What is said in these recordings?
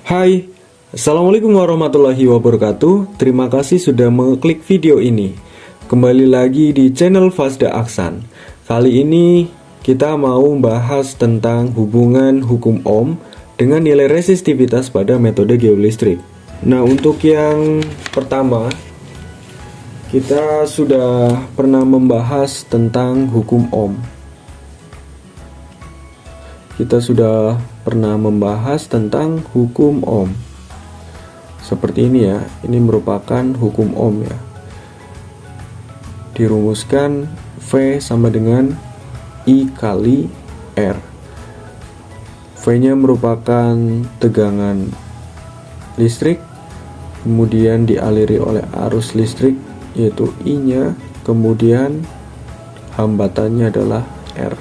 Hai, Assalamualaikum warahmatullahi wabarakatuh. Terima kasih sudah mengklik video ini. Kembali lagi di channel Fazda Aksan. Kali ini kita mau membahas tentang hubungan hukum Ohm dengan nilai resistivitas pada metode geolistrik. Nah, untuk yang pertama, kita sudah pernah membahas tentang hukum Ohm. Kita sudah pernah membahas tentang hukum Ohm. Seperti ini ya, ini merupakan hukum Ohm ya. Dirumuskan V sama dengan I kali R. V-nya merupakan tegangan listrik, kemudian dialiri oleh arus listrik yaitu I-nya, kemudian hambatannya adalah R.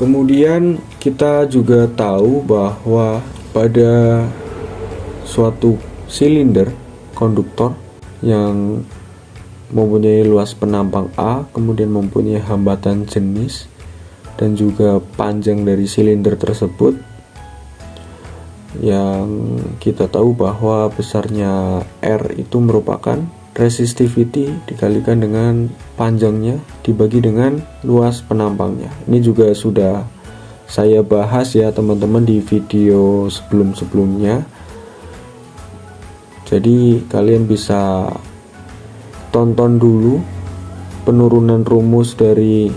Kemudian kita juga tahu bahwa pada suatu silinder konduktor yang mempunyai luas penampang A, kemudian mempunyai hambatan jenis dan juga panjang dari silinder tersebut, yang kita tahu bahwa besarnya R itu merupakan resistivity dikalikan dengan panjangnya dibagi dengan luas penampangnya. Ini juga sudah saya bahas ya teman-teman di video sebelum-sebelumnya. Jadi kalian bisa tonton dulu penurunan rumus dari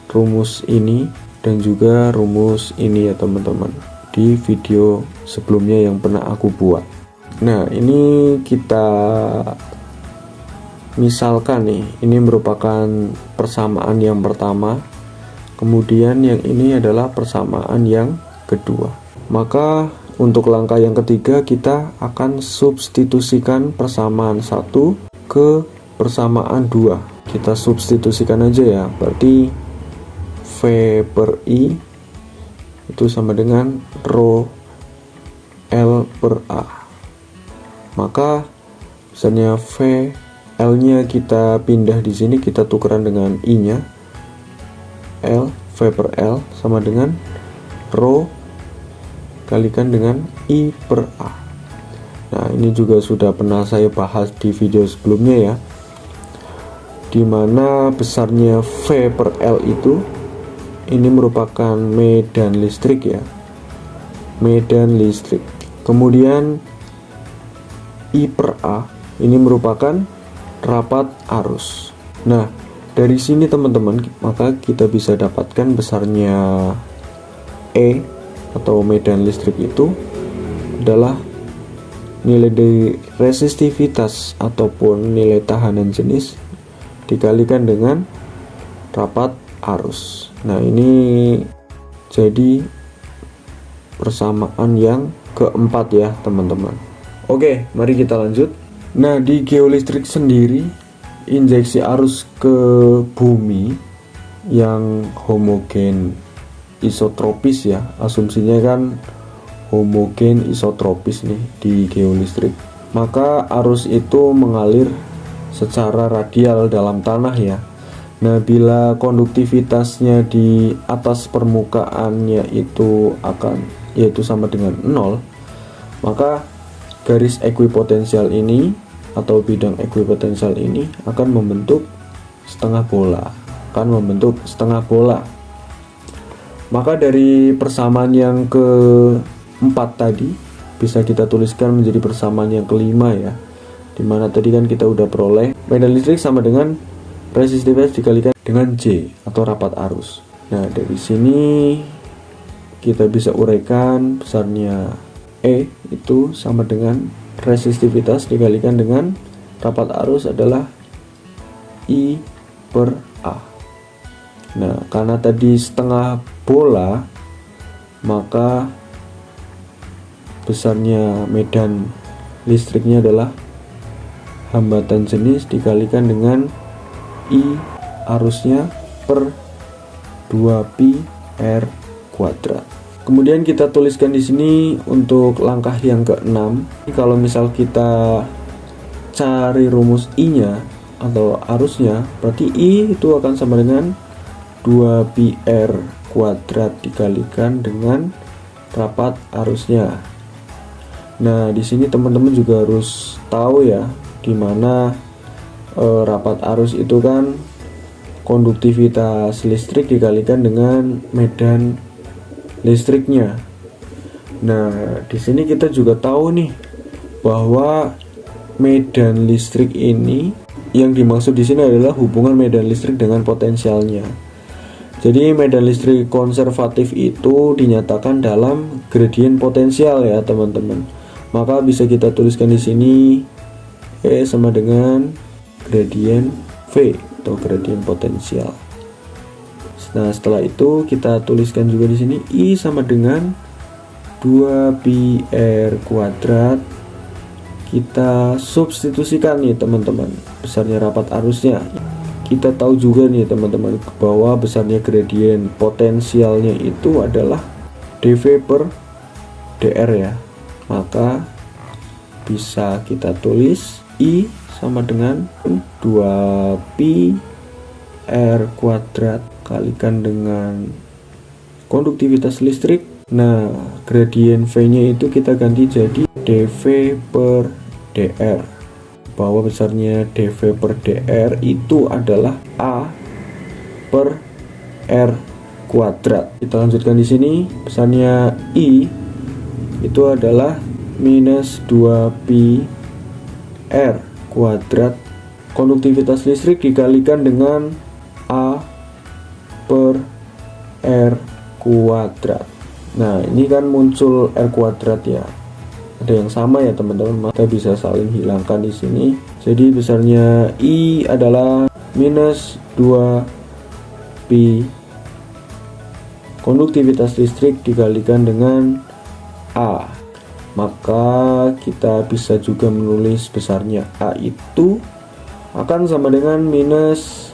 rumus ini dan juga rumus ini ya teman-teman, di video sebelumnya yang pernah aku buat. Nah, ini kita misalkan nih, ini merupakan persamaan yang pertama, kemudian yang ini adalah persamaan yang kedua. Maka untuk langkah yang ketiga kita akan substitusikan persamaan 1 ke persamaan 2. Kita substitusikan aja ya, berarti V per I itu sama dengan rho L per A. Maka misalnya V L-nya kita pindah di sini, kita tukeran dengan I-nya. L V per L sama dengan rho kalikan dengan I per A. Nah, ini juga sudah pernah saya bahas di video sebelumnya ya, dimana besarnya V per L itu ini merupakan medan listrik ya, medan listrik. Kemudian I per A ini merupakan rapat arus. Nah, dari sini teman-teman, maka kita bisa dapatkan besarnya E atau medan listrik itu adalah nilai dari resistivitas ataupun nilai tahanan jenis dikalikan dengan rapat arus. Nah, ini jadi persamaan yang keempat ya teman-teman. Oke, mari kita lanjut. Nah, di geolistrik sendiri, injeksi arus ke bumi yang homogen isotropis ya, asumsinya kan homogen isotropis nih di geolistrik. Maka arus itu mengalir secara radial dalam tanah ya. Nah, bila konduktivitasnya di atas permukaannya itu yaitu sama dengan 0, maka garis ekuipotensial ini atau bidang ekuipotensial ini akan membentuk setengah bola. Maka dari persamaan yang keempat tadi bisa kita tuliskan menjadi persamaan yang kelima ya, dimana tadi kan kita udah peroleh medan listrik sama dengan resistivitas dikalikan dengan J atau rapat arus. Nah, dari sini kita bisa uraikan besarnya E itu sama dengan resistivitas dikalikan dengan rapat arus adalah I per A. Nah, karena tadi setengah bola, maka besarnya medan listriknya adalah hambatan jenis dikalikan dengan I arusnya per 2pi R kuadrat. Kemudian kita tuliskan di sini untuk langkah yang keenam. Kalau misal kita cari rumus I-nya atau arusnya, berarti I itu akan sama dengan 2pi R kuadrat dikalikan dengan rapat arusnya. Nah, di sini teman-teman juga harus tahu ya, dimana rapat arus itu kan konduktivitas listrik dikalikan dengan medan listriknya. Nah, di sini kita juga tahu nih bahwa medan listrik ini, yang dimaksud di sini adalah hubungan medan listrik dengan potensialnya. Jadi medan listrik konservatif itu dinyatakan dalam gradien potensial ya teman-teman. Maka bisa kita tuliskan di sini E sama dengan gradien V atau gradien potensial. Nah, setelah itu kita tuliskan juga di sini I sama dengan 2pi R kuadrat. Kita substitusikan nih teman-teman besarnya rapat arusnya. Kita tahu juga nih teman-teman bahwa besarnya gradien potensialnya itu adalah dV per dr ya. Maka bisa kita tulis I sama dengan 2pi R kuadrat kalikan dengan konduktivitas listrik. Nah, gradien V nya itu kita ganti jadi dV per dr, bahwa besarnya dV per dr itu adalah A per R kuadrat. Kita lanjutkan di sini, besarnya I itu adalah minus 2pi R kuadrat konduktivitas listrik dikalikan dengan A per R kuadrat. Nah, ini kan muncul R kuadrat ya. Ada yang sama ya teman-teman, kita bisa saling hilangkan di sini. Jadi besarnya I adalah minus 2pi konduktivitas listrik dikalikan dengan A. Maka kita bisa juga menulis besarnya A itu akan sama dengan minus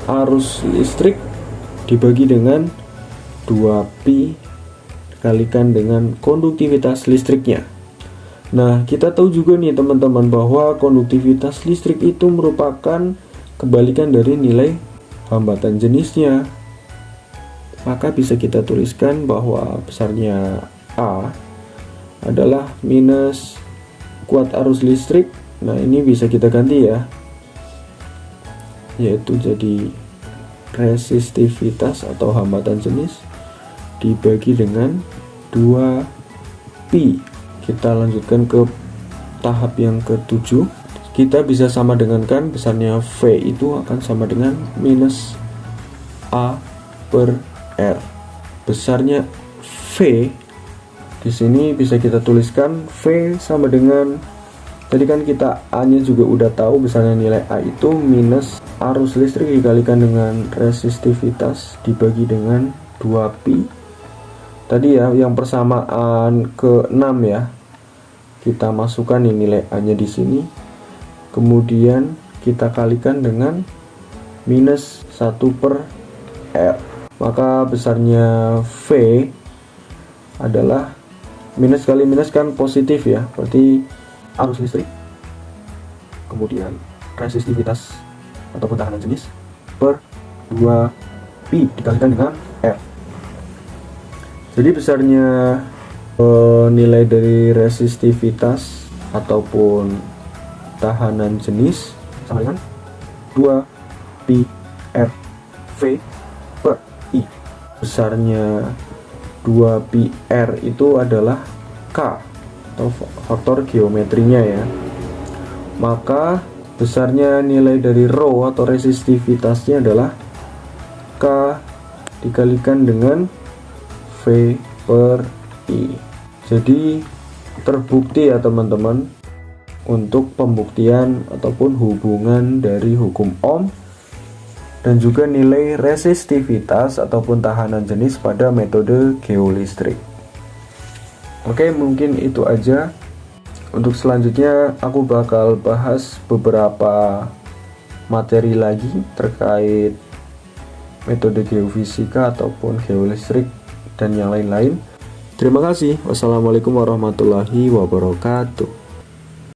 arus listrik dibagi dengan 2pi dikalikan dengan konduktivitas listriknya. Nah, kita tahu juga nih teman-teman bahwa konduktivitas listrik itu merupakan kebalikan dari nilai hambatan jenisnya. Maka bisa kita tuliskan bahwa besarnya A adalah minus kuat arus listrik. Nah, ini bisa kita ganti ya, yaitu jadi resistivitas atau hambatan jenis dibagi dengan 2pi. Kita lanjutkan ke tahap yang ke-7. Kita bisa sama dengankan besarnya V itu akan sama dengan minus A per R. Besarnya V di sini bisa kita tuliskan V sama dengan, tadi kan kita A nya juga udah tahu, besarnya nilai A itu minus arus listrik dikalikan dengan resistivitas dibagi dengan 2pi. Tadi ya, yang persamaan ke-6 ya. Kita masukkan ini nilai A nya di sini. Kemudian kita kalikan dengan minus 1 per R. Maka besarnya V adalah minus kali minus kan positif ya, berarti arus listrik kemudian resistivitas ataupun tahanan jenis per 2pi dikalikan dengan R. Jadi besarnya nilai dari resistivitas ataupun tahanan jenis sama dengan 2pi R V per I. Besarnya 2pi R itu adalah K atau faktor geometrinya ya. Maka besarnya nilai dari rho atau resistivitasnya adalah K dikalikan dengan V per I. Jadi terbukti ya teman-teman untuk pembuktian ataupun hubungan dari hukum Ohm dan juga nilai resistivitas ataupun tahanan jenis pada metode geolistrik. Oke, mungkin itu aja. Untuk selanjutnya aku bakal bahas beberapa materi lagi terkait metode geofisika ataupun geolistrik dan yang lain-lain. Terima kasih. Wassalamualaikum warahmatullahi wabarakatuh.